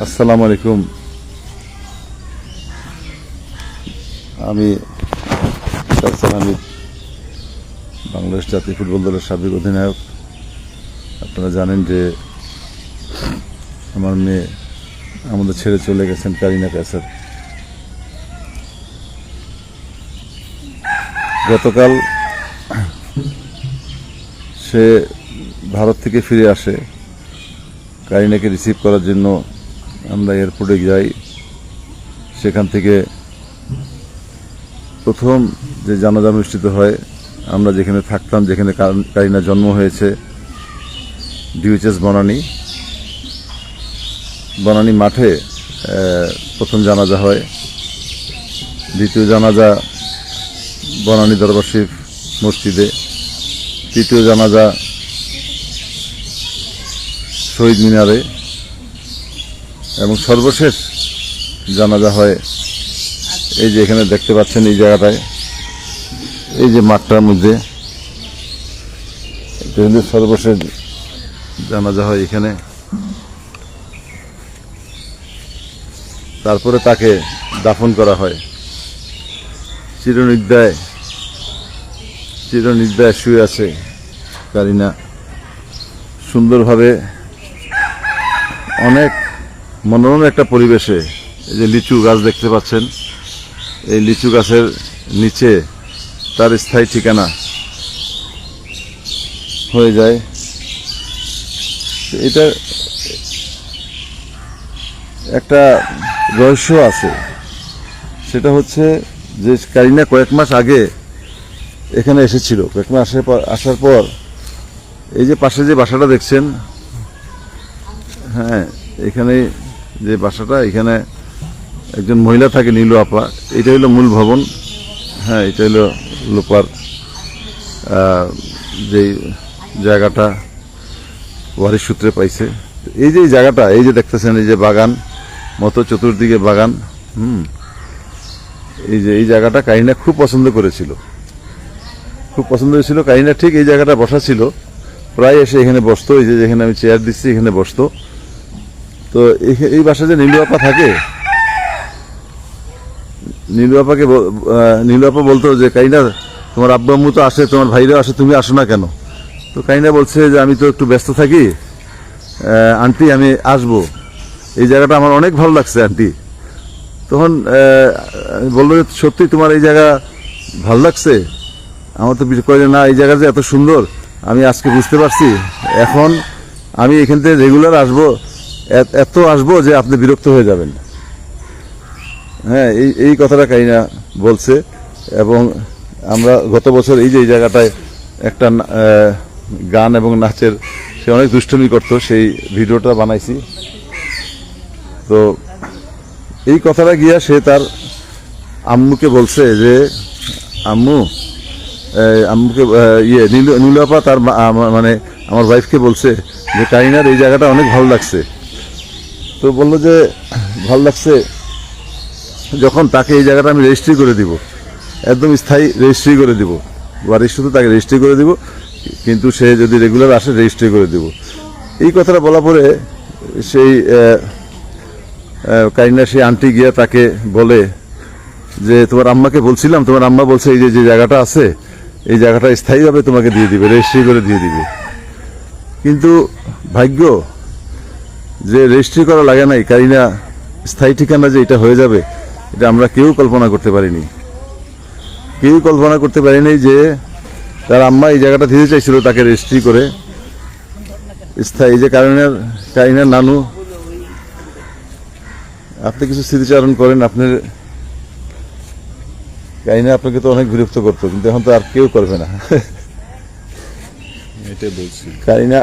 আসসালামু আলাইকুম। আমি ফয়সাল হামিদ, বাংলাদেশ জাতীয় ফুটবল দলের সাবেক অধিনায়ক। আপনারা জানেন যে আমার মেয়ে আমাদের ছেড়ে চলে গেছেন, কারিনা কায়সার। গতকাল সে ভারত থেকে ফিরে আসে। কারিনাকে রিসিভ করার জন্য আমরা এয়ারপোর্টে যাই। সেখান থেকে প্রথম যে জানাজা অনুষ্ঠিত হয়, আমরা যেখানে থাকতাম, যেখানে কারিনা জন্ম হয়েছে, ডিউএইচএস বনানী মাঠে প্রথম জানাজা হয়। দ্বিতীয় জানাজা বনানী দরবার শরীফ মসজিদে। তৃতীয় জানাজা শহীদ মিনারে। এবং সর্বশেষ জানাজা হয় এই যে এখানে দেখতে পাচ্ছেন, এই জায়গাটায়, এই যে মাঠটার মধ্যে সর্বশেষ জানাজা হয় এখানে। তারপরে তাকে দাফন করা হয়। চিরনিদ্রায় শুয়ে আছে কারিনা, সুন্দরভাবে, অনেক মনোরম একটা পরিবেশে। এই যে লিচু গাছ দেখতে পাচ্ছেন, এই লিচু গাছের নিচে তার স্থায়ী ঠিকানা হয়ে যায়। এটা একটা রহস্য আছে, সেটা হচ্ছে যে কারিনা কয়েক মাস আগে এখানে এসেছিল। কয়েক মাস আসার পর এই যে পাশে যে বাসাটা দেখছেন, হ্যাঁ, এখানে যে বাসাটা, এখানে একজন মহিলা থাকে, নীলু আপা। এটা হলো মূল ভবন। হ্যাঁ, এটা হলো লোপার যে জায়গাটা ওয়ারিশ সূত্রে পাইছে। এই যে জায়গাটা, এই যে দেখতেছেন, এই যে বাগান মতো, চতুর্দিকে বাগান। এই জায়গাটা কারিনা খুব পছন্দ করেছিল, কারিনা ঠিক এই জায়গাটা বসা ছিল, প্রায় এসে এখানে বসতো। এই যে যেখানে আমি চেয়ার দিচ্ছি, এখানে বসতো। তো এই বাসায় যে নীলু আপা থাকে, নীলু আপা বলতো যে কারিনা, তোমার আব্বু আম্মু তো আসে, তোমার ভাইরা আসে, তুমি আসো না কেন? তো কারিনা বলছে যে আমি তো একটু ব্যস্ত থাকি, আন্টি আমি আসবো, এই জায়গাটা আমার অনেক ভালো লাগছে আন্টি। তখন বললো যে সত্যি তোমার এই জায়গা ভালো লাগছে? আমার তো কয় যে না, এই জায়গা যে এত সুন্দর আমি আজকে বুঝতে পারছি। এখন আমি এখান থেকে রেগুলার আসবো, এত আসবো যে আপনি বিরক্ত হয়ে যাবেন। হ্যাঁ, এই কথাটা কারিনা বলছে। এবং আমরা গত বছর এই যে এই জায়গাটায় একটা গান এবং নাচের, সে অনেক দুষ্টুমি করতো, সেই ভিডিওটা বানাইছি। তো এই কথাটা গিয়া সে তার আম্মুকে বলছে যে আম্মুকে নীলু আপা তার মানে আমার ওয়াইফকে বলছে যে কারিনার এই জায়গাটা অনেক ভালো লাগছে। তো বললো যে ভালো লাগছে, যখন তাকে এই জায়গাটা আমি রেজিস্ট্রি করে দিব, একদম স্থায়ী রেজিস্ট্রি করে দিব, বাড়ির শুধু তাকে রেজিস্ট্রি করে দিব, কিন্তু সে যদি রেগুলার আসে রেজিস্ট্রি করে দিব। এই কথাটা বলা পরে সেই কারিনা, সেই আন্টি গিয়া তাকে বলে যে তোমার আম্মাকে বলছিলাম, তোমার আম্মা বলছে এই যে জায়গাটা আছে, এই জায়গাটা স্থায়ীভাবে তোমাকে দিয়ে দিবে, রেজিস্ট্রি করে দিয়ে দিবে। কিন্তু ভাগ্য যে রেজিস্ট্রি করা লাগে নাই, কারিনা স্থায়ী ঠিকানা যে এটা হয়ে যাবে, এটা আমরা কেউ কল্পনা করতে পারিনি। যে তার আম্মা এই জায়গাটা দিতে চাইছিল তাকে রেজিস্ট্রি করে স্থায়ী। যে কারিনার নানু, আপনি কিছু স্মৃতিচারণ করেন। আপনার কারিনা আপনাকে তো অনেক বিরক্ত করতো, কিন্তু এখন তো আর কেউ করবে না। এটাই বলছি, কারিনা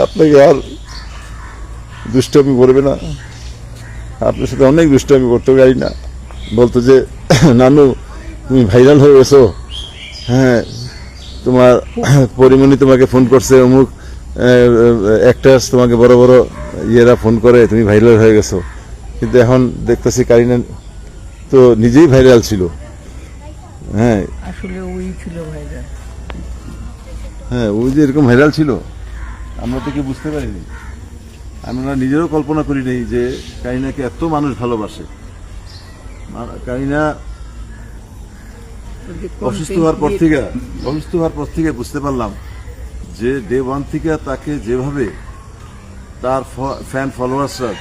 আপনাকে আর দুষ্টামি করবে না। আপনার সাথে অনেক দুষ্টামি করতো কারিনা। বলতো যে নানু তুমি ভাইরাল হয়ে গেছো, হ্যাঁ, তোমার পরিমণি তোমাকে ফোন করছে, অমুক অ্যাক্টার্স তোমাকে বড় বড় ইয়েরা ফোন করে, তুমি ভাইরাল হয়ে গেছো। কিন্তু এখন দেখতেছি কারিনা তো নিজেই ভাইরাল ছিল। হ্যাঁ, আসলে ওই ছিল ভাইরাল। হ্যাঁ, ওই যে এরকম ভাইরাল ছিল, আমরা তো কেউ বুঝতে পারিনি। আমরা নিজেরও কল্পনা করি নেই যে কারিনাকে এত মানুষ ভালোবাসে। কারিনা ওই যে অসুস্থ content হওয়ার পর থেকে বুঝতে পারলাম যে ডে ওয়ান থেকে তাকে যেভাবে তার ফ্যান ফলোয়ার্সরা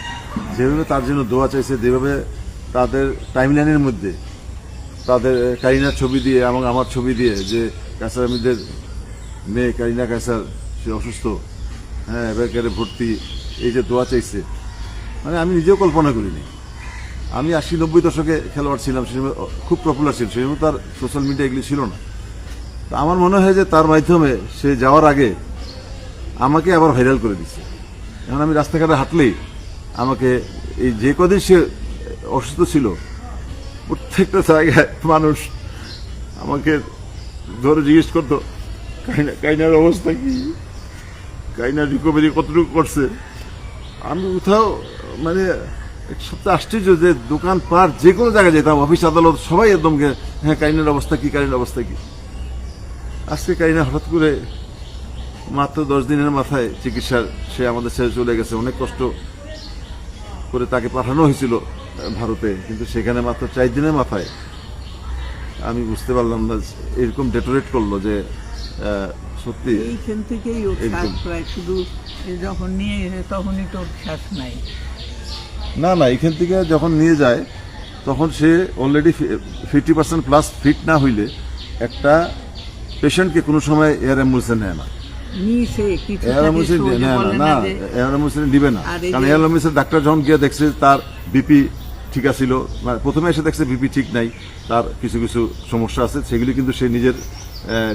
যেভাবে তার জন্য দোয়া চাইছে, যেভাবে তাদের টাইমলাইনের মধ্যে তাদের কারিনার ছবি দিয়ে এবং আমার ছবি দিয়ে যে কায়সার আহমেদের মেয়ে কারিনা কায়সার সে অসুস্থ, হ্যাঁ এবারে ভর্তি, এই যে দোয়া চাইছে, মানে আমি নিজেও কল্পনা করিনি। আমি 80-90 দশকে খেলোয়াড় ছিলাম, সেই সময় খুব পপুলার ছিল, সেই সময় তার সোশ্যাল মিডিয়া এগুলি ছিল না। তো আমার মনে হয় যে তার মাধ্যমে সে যাওয়ার আগে আমাকে আবার ভাইরাল করে দিচ্ছে। এখন আমি রাস্তাঘাটে হাঁটলেই আমাকে এই যে কদিন সে অসুস্থ ছিল প্রত্যেকটা জায়গায় মানুষ আমাকে ধরে জিজ্ঞেস করতো কাইনার অবস্থা কি, কাইনার রিকভারি কতটুকু করছে। আমি কোথাও মানে সবচেয়ে আশ্চর্য যে দোকান পাট যে কোনো জায়গায় যেতাম, অফিস আদালত, সবাই একদমকে হ্যাঁ কাইনার অবস্থা কি, কাইনার অবস্থা কি। আজকে কাইনা হঠাৎ করে মাত্র 10 দিনের মাথায় চিকিৎসার সে আমাদের ছেড়ে চলে গেছে। অনেক কষ্ট করে তাকে পাঠানো হয়েছিল ভারতে, কিন্তু সেখানে মাত্র 4 দিনের মাথায় আমি বুঝতে পারলাম না এরকম ডেটোরেট করলো যে সত্যি এইখান থেকেই ওর শ্বাস প্রায় শুধু যখন নিয়ে গেছে তখনই তোর শ্বাস নাই। না এখান থেকে যখন নিয়ে যায় তখন সে অলরেডি 50% প্লাস ফিট না হইলে একটা পেশেন্টকে কোনো সময় এয়ার অ্যাম্বুলেন্সে নেয় না। নিচে কিছু এয়ার অ্যাম্বুলেন্সে থাকে, নেয় বলে না, না যে এয়ার অ্যাম্বুলেন্সে দিবে না। আর এই কারণ যে- এয়ার অ্যাম্বুলেন্সের ডাক্তার যখন গিয়ে দেখছে তার বিপি ঠিক আছিল, মানে প্রথমে এসে দেখছে বিপি ঠিক নাই, তার কিছু কিছু সমস্যা আছে, সেগুলি কিন্তু সে নিজের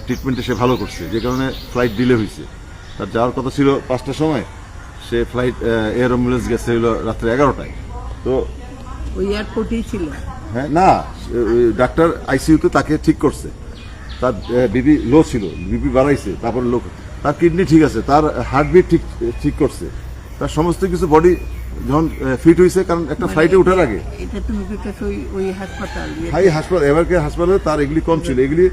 ট্রিটমেন্টে সে ভালো করছে, যে কারণে ফ্লাইট ডিলে হয়েছে। তার যাওয়ার কথা ছিল 5টার সময়, সে ফ্লাইট এয়ার অ্যাম্বুলেন্স গেছে হলো রাত্রে 11টায়। তো ওই এয়ারপোর্টেই ছিল। হ্যাঁ না, ওই ডাক্তার আইসিইউতে তাকে ঠিক করছে, তার বিপি লো ছিল, বিপি বাড়াইছে, তারপর লো, তার কিডনি ঠিক আছে, তার হার্টবিট ঠিক করছে, তার সমস্ত কিছু বডি যখন ফিট হয়েছে, কারণ একটা ফ্লাইটে ওঠার আগে এটা তুমি কইতেছো ওই হাসপাতাল হাই হাসপাতাল এবারকে হাসপাতালে তার এগুলি কম ছিল, এগুলি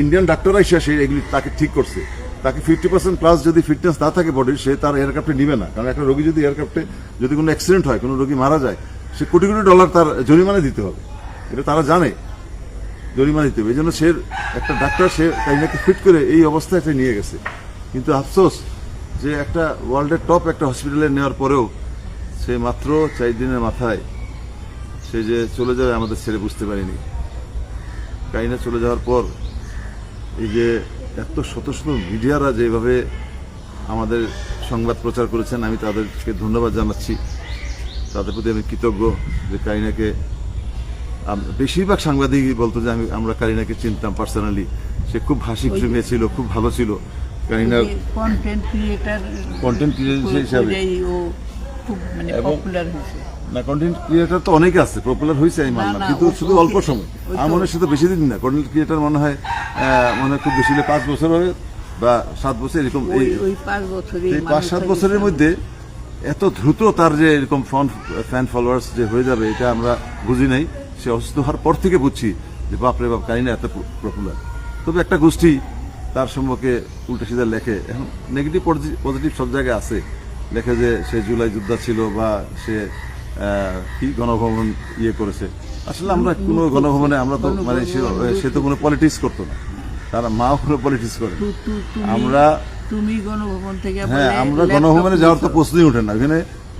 ইন্ডিয়ান ডাক্তার আইসা সে এগুলি তাকে ঠিক করছে। তাকে 50% প্লাস যদি ফিটনেস না থাকে বডির, সে তার এয়ারক্রাফটে নিবে না। কারণ একটা রোগী যদি এয়ারক্রাফটে যদি কোনো অ্যাক্সিডেন্ট হয়, কোনো রোগী মারা যায়, সে কোটি কোটি ডলার তার জরিমানা দিতে হবে, এটা তারা জানে, জরিমানা দিতে হবে। এই জন্য সে একটা ডাক্তার সে কাইনাকে ফিট করে এই অবস্থায় সে নিয়ে গেছে। কিন্তু আফসোস যে একটা ওয়ার্ল্ডের টপ একটা হসপিটালে নেওয়ার পরেও সে মাত্র 4 দিনের মাথায় সে যে চলে যাবে আমাদের ছেড়ে বুঝতে পারিনি। কাইনা চলে যাওয়ার পর এই যে এত শত শত মিডিয়ারা যেভাবে আমাদের সংবাদ প্রচার করেছেন, আমি তাদেরকে ধন্যবাদ জানাচ্ছি, তাদের প্রতি আমি কৃতজ্ঞ যে কারিনাকে বেশিরভাগ সাংবাদিকই বলতো যে আমরা কারিনাকে চিনতাম পার্সোনালি, সে খুব হাসি খুশি মেয়ে ছিল, খুব ভালো ছিল। কারিনার কন্টেন্ট ক্রিয়েটর হিসাবে ও খুব মানে এবং- পপুলার হয়েছে। না, কন্টেন্ট ক্রিয়েটর তো অনেকে আছে, পপুলার হয়েছে আমি মানলাম, না, কিন্তু ও- শুধু অল্প সময়। ওই তো- আমার মনে হয় শুধু বেশি দিন না, কন্টেন্ট ক্রিয়েটর মনে হয় খুব বেশি হলে 5 বছর হবে বা 7 বছর এরকম। ওই এই ওই 5 বছরে এই 5-7 বছরের মধ্যে এত দ্রুত তার যে এরকম ফ্যান ফলোয়ার্স যে হয়ে যাবে, এটা আমরা বুঝি নাই। সে অসুস্থ হওয়ার পর থেকে বুঝছি যে বাপরে বাপ, কারিনা এত পপুলার। তবে একটা গোষ্ঠী তার সম্পর্কে উল্টা সিধা লেখে, এখন নেগেটিভ পজিটিভ সব জায়গায় আছে, লেখে যে সে জুলাই যোদ্ধা ছিল বা সে কি গণভবন করেছে। আসলে আমরা কোনো গণভবনে আমরা তো মানে সে তো কোনো পলিটিক্স করতো না, তার মাও কোনো পলিটিক্স করে না। আমরা তুমি গণভবন থেকে হ্যাঁ, বলে আমরা laptop গণভবনে যাওয়ার তো নিছো। প্রশ্নই ওঠে না। ওখানে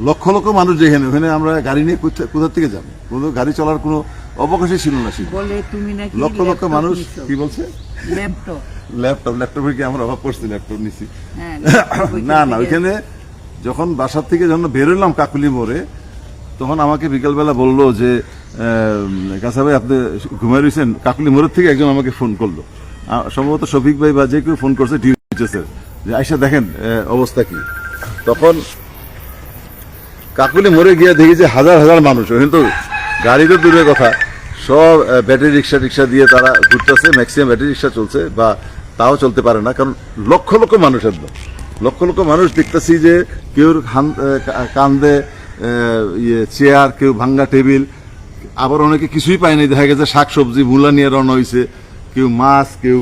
লক্ষ লক্ষ মানুষ যেখানে, ওখানে আমরা গাড়ি নিয়ে কোথা থেকে যাবো, কোনো গাড়ি চলার কোনো অবকাশই ছিল না। ছিল বলে তুমি নাকি লক্ষ লক্ষ laptop মানুষ। নিছো। কি বলছে? ল্যাপটপ। ল্যাপটপের কি আমরা অভাব পড়ছি? ল্যাপটপ নিছি হ্যাঁ, laptop না ওইখান না, থেকে- ওইখানে যখন বাসার থেকে যখন বেরোলাম কাকুলি মোড়ে, তখন আমাকে বিকালবেলা বললো যে কাসা ভাই আপনি ঘুমাই রয়েছেন। কাকুলি মোড়ের থেকে একজন আমাকে ফোন করলো, সম্ভবত শফিক ভাই বা যে কেউ ফোন করছে ডিউটিসের, যে আইসা দেখেন অবস্থা কি। তখন কাকুলি মোড়ে গিয়ে দেখি যে হাজার হাজার মানুষ, ওখানে তো গাড়ি তো দূরের কথা, সব ব্যাটারি রিক্সা দিয়ে তারা ঘুরতেছে। ম্যাক্সিমাম ব্যাটারি রিক্সা চলছে, বা তাও চলতে পারে না, কারণ লক্ষ লক্ষ মানুষ, একদম লক্ষ লক্ষ মানুষ দেখতেছি যে কেউ কান্দে চেয়ার, কেউ ভাঙ্গা টেবিল, আবার অনেকে কিছুই পায় নাই, দেখা গেছে শাকসবজি মূলা নিয়ে রওনা হয়েছে, কেউ মাছ, কেউ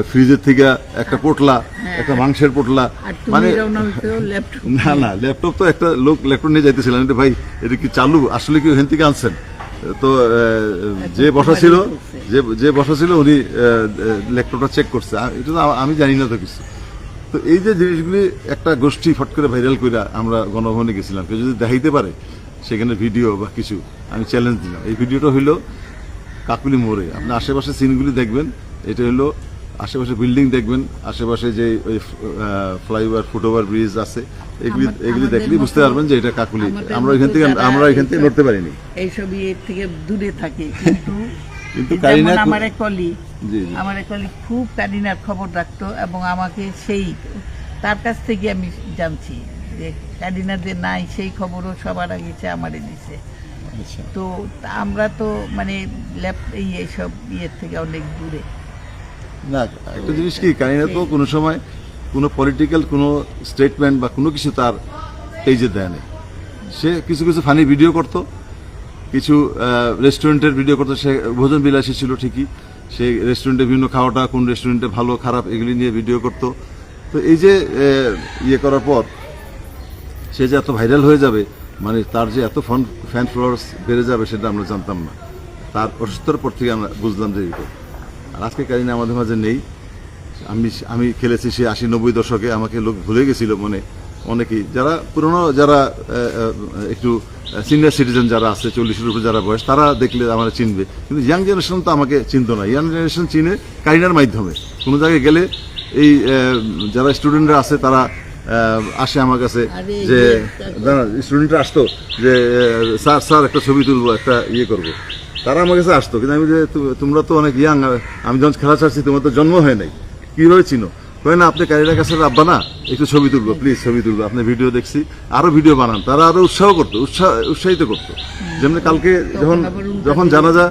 ফ্রিজের থেকে একটা পোটলা, একটা মাংসের পোটলা, আর তুমি মানে রওনা হইছো ল্যাপটপ না ল্যাপটপ তো একটা লোক ল্যাপটপ নিয়ে যাইতেছিলেন, ভাই এটা কি চালু, আসলে কি ওখান থেকে আনছেন? তো যে বসা ছিল, যে বসা ছিল উনি ল্যাপটপটা চেক করছে, এটা তো আমি জানি না তো কিছু। তো এই যে জিনিসগুলি একটা গোষ্ঠী ফট করে ভাইরাল করে আমরা গণভবনে গেছিলাম, কেউ যদি দেখাইতে পারে সেখানে ভিডিও বা কিছু, আমি চ্যালেঞ্জ দিলাম। এই ভিডিওটা হইলো কাকুলি মোড়ে, আপনি আশেপাশে সিনগুলি দেখবেন, এটা হলো আশেপাশে বিল্ডিং দেখবেন, আশেপাশে যে ওই ফ্লাইওভার ফুটওভার ব্রিজ আছে, এগুলি দেখলেই বুঝতে পারবেন যে এটা কাকুলি। আমরা এখান থেকে নড়তে পারিনি, এইসব এর থেকে দূরে থাকে। কিন্তু যেমন কারিনা আমার এক কলি, জি খুব কারিনার খবর রাখতো এবং আমাকে তার কাছ থেকে আমি জানছি যে কারিনা যে নাই সেই খবরও সবার আগে সে আমারে দিছে। আচ্ছা। তো আমরা তো মানে এইসব ইয়ের থেকে অনেক দূরে। না, একটা জিনিস কি, কারিনা তো কোনো সময় কোনো পলিটিক্যাল কোনো স্টেটমেন্ট বা কোনো কিছু তার পেজে দেয় না। সে কিছু কিছু ফানি ভিডিও করতো, কিছু রেস্টুরেন্টের ভিডিও করতো। সে ভোজন বিলাসী ছিল ঠিকই, সে রেস্টুরেন্টে বিভিন্ন খাওয়াটা, কোন রেস্টুরেন্টে ভালো খারাপ এগুলি নিয়ে ভিডিও করতো। তো এই যে ইয়ে করার পর সে যে এত ভাইরাল হয়ে যাবে, মানে তার যে এত ফ্যান ফলোয়ার্স বেড়ে যাবে সেটা আমরা জানতাম না। তার অসুস্থতার পর থেকে আমরা বুঝলাম যে এইটা। আর আজকে কারিনা আমাদের মাঝে নেই। আমি খেলেছি সে 80-90 দশকে, আমাকে লোক ভুলে গেছিল মনে অনেকেই, যারা পুরনো, যারা একটু সিনিয়র সিটিজেন যারা আছে, 40-এর উপরে যারা বয়স, তারা দেখলে আমার চিনবে, কিন্তু ইয়াং জেনারেশন তো আমাকে চিনতো না। ইয়াং জেনারেশন চিনে কারিনার মাধ্যমে। কোনো জায়গায় গেলে এই যারা স্টুডেন্টরা আছে তারা আসে আমার কাছে, যে স্টুডেন্টরা আসতো যে স্যার একটা ছবি তুলবো, একটা ইয়ে করবো, তারা আমার কাছে আসতো। কিন্তু আমি যে তোমরা তো অনেক ইয়াং, আমি যখন খেলা ছাড়ছি তোমার তো জন্ম হয় নাই, কিভাবে চিনো? কয় না, আপনি কারিনার কাছে আব্বা না, একটু ছবি তুলবো, প্লিজ ছবি তুলবো, আপনার ভিডিও দেখছি, আরো ভিডিও বানান। তারা আরো উৎসাহ করতো, উৎসাহিত করতো। যেমন কালকে যখন জানাজা,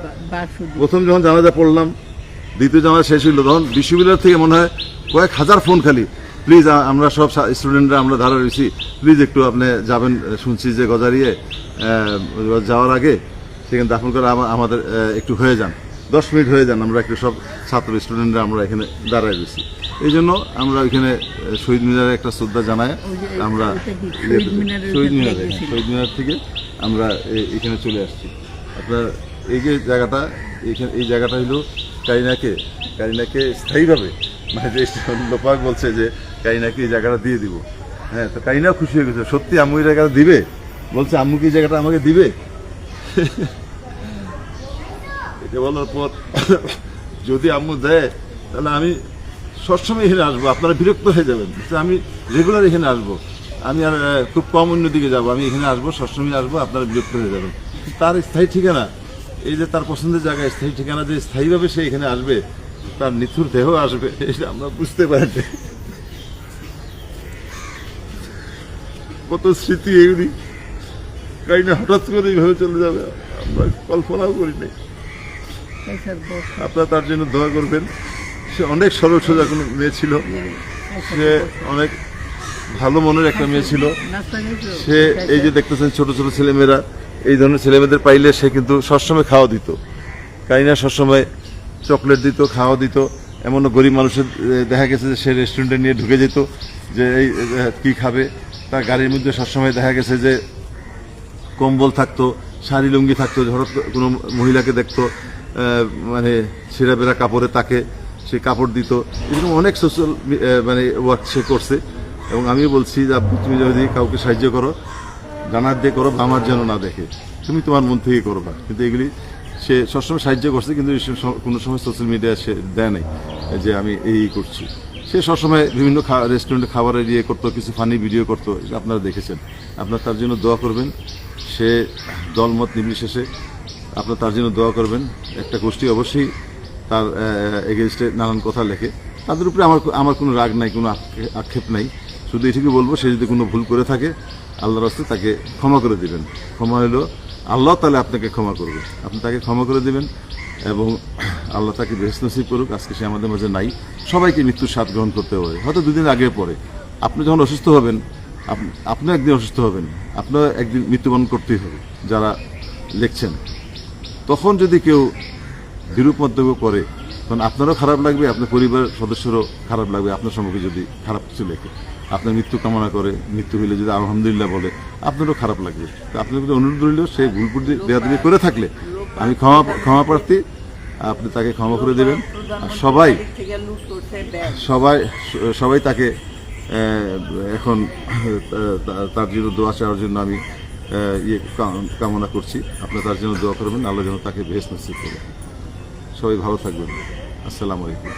প্রথম যখন জানাজা পড়লাম, দ্বিতীয় জানাজা শেষ হইলো, তখন বিশ্ববিদ্যালয় থেকে মনে হয় কয়েক হাজার ফোন খালি, প্লিজ আমরা সব স্টুডেন্টরা আমরা ধারা রয়েছি, প্লিজ একটু আপনি যাবেন, শুনছি যে গজারিয়ে যাওয়ার আগে সেখানে দাফন করে আমাদের একটু হয়ে যান, 10 মিনিট হয়ে যান, আমরা একটু সব ছাত্র স্টুডেন্টরা আমরা এখানে দাঁড়ায় রয়েছি। এই জন্য আমরা ওইখানে শহীদ মিনারে একটা শ্রদ্ধা জানাই, আমরা শহীদ মিনার থেকে আমরা এখানে চলে আসছি। আপনার এই যে জায়গাটা, এই জায়গাটা হলো কারিনাকে স্থায়ীভাবে, মানে যে লোপাক বলছে যে কারিনাকে এই জায়গাটা দিয়ে দিব। হ্যাঁ, তো কারিনাও খুশি হয়ে গেছে, সত্যি আম্মু এই জায়গাটা দিবে, বলছে আম্মু কি এই জায়গাটা আমাকে দিবে। এটা বলার পর যদি আম্মু দেয় তাহলে আমি সবসময় এখানে আসবো, আপনারা বিরক্ত হয়ে যাবেন, আমি রেগুলার এখানে আসবো, আমি আর খুব কম অন্যদিকে যাবো, আমি এখানে আসবো, সবসময় আসবো, আপনারা বিরক্ত হয়ে যাবেন। তার স্থায়ী ঠিকানা, এই যে তার পছন্দের জায়গায় স্থায়ী ঠিকানা, যে স্থায়ীভাবে সে এখানে আসবে, তার নিথুর দেহ আসবে, এটা আমরা বুঝতে পারি। কত স্মৃতি এগুলি, কারিনা হঠাৎ করে এইভাবে চলে যাবে আমরা কল্পনাও করি নাই। আপনারা তার জন্য দোয়া করবেন। সে অনেক সরল সোজা কোনো মেয়ে ছিল, সে অনেক ভালো মনের একটা মেয়ে ছিল। সে এই যে দেখতেছেন ছোট ছোট ছেলেমেয়েরা, এই ধরনের ছেলেমেয়েদের পাইলে সে কিন্তু সবসময় খাওয়া দিত। কারিনা সবসময় চকলেট দিত, খাওয়া দিত। এমনও গরিব মানুষের দেখা গেছে যে সে রেস্টুরেন্টে নিয়ে ঢুকে যেত, যে এই কী খাবে। তার গাড়ির মধ্যে সবসময় দেখা গেছে যে কম্বল থাকতো, শাড়ি লুঙ্গি থাকতো, হঠাৎ কোনো মহিলাকে দেখতো মানে ছেঁড়া বেড়া কাপড়ে, তাকে সে কাপড় দিত। এরকম অনেক সোশ্যাল মানে ওয়ার্ক সে করছে। এবং আমিও বলছি যে তুমি যদি কাউকে সাহায্য করো, জানার দিয়ে করো, আমার যেন না দেখে, তুমি তোমার মন থেকে করবা। কিন্তু এগুলি সে সবসময় সাহায্য করছে, কিন্তু কোনো সময় সোশ্যাল মিডিয়ায় সে দেয় নাই যে আমি এই করছি। সে সবসময় বিভিন্ন রেস্টুরেন্টে খাবারের ইয়ে করতো, কিছু ফানি ভিডিও করতো, আপনারা দেখেছেন। আপনারা তার জন্য দোয়া করবেন। সে দলমত নির্বিশেষে আপনারা তার জন্য দোয়া করবেন। একটা গোষ্ঠী অবশ্যই তার এগেনস্টে নানান কথা লেখে, তাদের উপরে আমার কোনো রাগ নাই, কোনো আক্ষেপ নাই। শুধু এটুকু বলবো, সে যদি কোনো ভুল করে থাকে আল্লাহর রাস্তে তাকে ক্ষমা করে দিবেন। ক্ষমা হলো আল্লাহ তাহলে আপনাকে ক্ষমা করবে, আপনি তাকে ক্ষমা করে দিবেন এবং আল্লাহ তাকে বেহেশত নসিব করুক। আজকে সে আমাদের মাঝে নাই। সবাইকে মৃত্যুর স্বাদ গ্রহণ করতে হবে, হয়তো 2 দিন আগে পরে। আপনি যখন অসুস্থ হবেন, আপনিও একদিন অসুস্থ হবেন, আপনার একদিন মৃত্যুবরণ করতেই হবে। যারা লিখছেন, তখন যদি কেউ বিরূপ মন্তব্য করে তখন আপনারও খারাপ লাগবে, আপনার পরিবারের সদস্যরও খারাপ লাগবে আপনার সম্পর্কে যদি খারাপ কিছু লেখে। আপনার মৃত্যু কামনা করে, মৃত্যু হইলে যদি আলহামদুলিল্লাহ বলে, আপনারও খারাপ লাগবে। তো আপনার যদি অনুরোধ রইল, সেই ভুল বেয়াদবি করে থাকলে আমি ক্ষমা প্রার্থী, আপনি তাকে ক্ষমা করে দেবেন। আর সবাই থেকে লুট করছে ব্যাগ। সবাই তাকে এখন তার জন্য দোয়া চাওয়ার জন্য আমি কামনা করছি। আপনারা তার জন্য দোয়া করবেন, আল্লাহ যেন তাকে বেহেশত নসিব করে। সবাই ভালো থাকবেন। আসসালামু আলাইকুম।